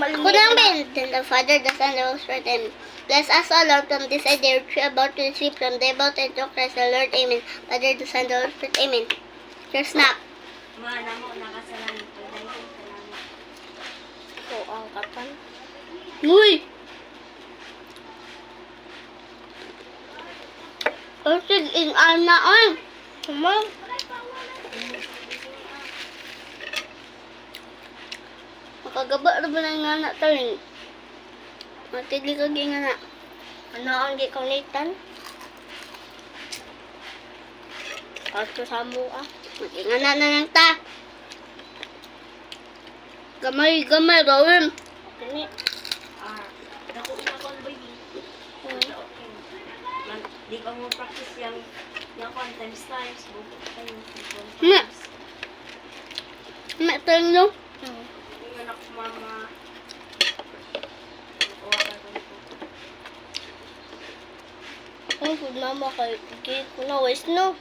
maliit. Ako lang Ben. Then the Father, the Son, the Holy Spirit. Amen. Bless us, O Lord, from this day which we are about to receive from the about and to Christ the Lord. Amen. Father, the Son, the Holy Spirit. Amen. Your snap. Mana mo, nakasalan ko. Dahil salamat. So, ang kapan. Uy! Pasig in ana ay. Kuma. Makagaba na ba na nga na taling? Matili ka nga na. Ano ang di kaunitan? Pato sa mo ah. Mag-ingana na lang ta. Gamay gawin. Kini. Dako na ko ba yun? Di ka mo practice yung times. Buko kayo. Ma. Ma taling no? Yung anak ko mama. Nakuha ka ko nito. Ang food mama kay Kiki ko na waste no?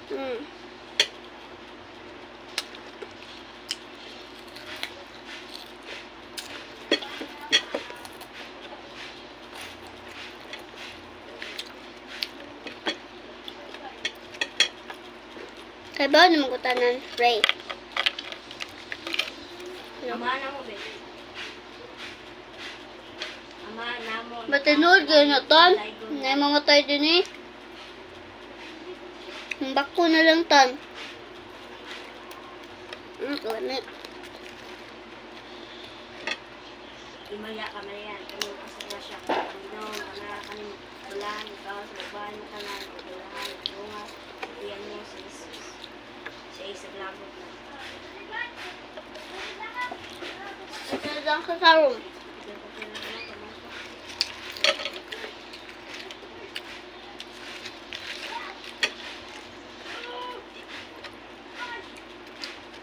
Kaya ba naman ko tanan spray? Ama na mo, be. Ama na mo. Matinood kayo na ton? May mga tayo din eh. Bako na lang ton. Kani. Imaya ka man yan. Kami kasama siya. Panginoon, kamara ka ni Bulan. Ikaw sa babahan mo ka na. Bulahan, bunga. Iyan mo sa Jesus. Siya isang labot na. Ito lang ka sa room.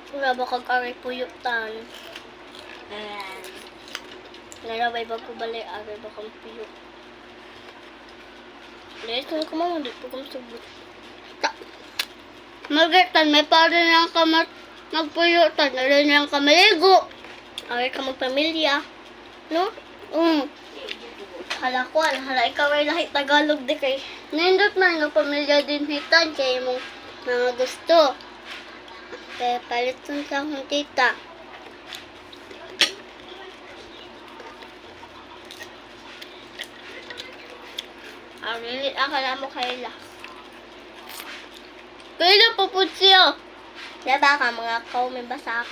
Wala ba kag-aray puyok tan? Ayan. Narabay ba ko balay aray ba kang puyok? Dahil ko mo, hindi po kong subot. Margaretan, may para lang ka magpuyok tan. Narin lang ka maligo. Aray ka magpamilya. No? Hala ko, hala ikaw ay lahi Tagalog di kay. Nindot man nga pamilya din hitan kay mong mga gusto. Kaya palitan sa akong tita. Really, akala mo kaila. Kaila po po siya. Diba ka mga kaw may basak.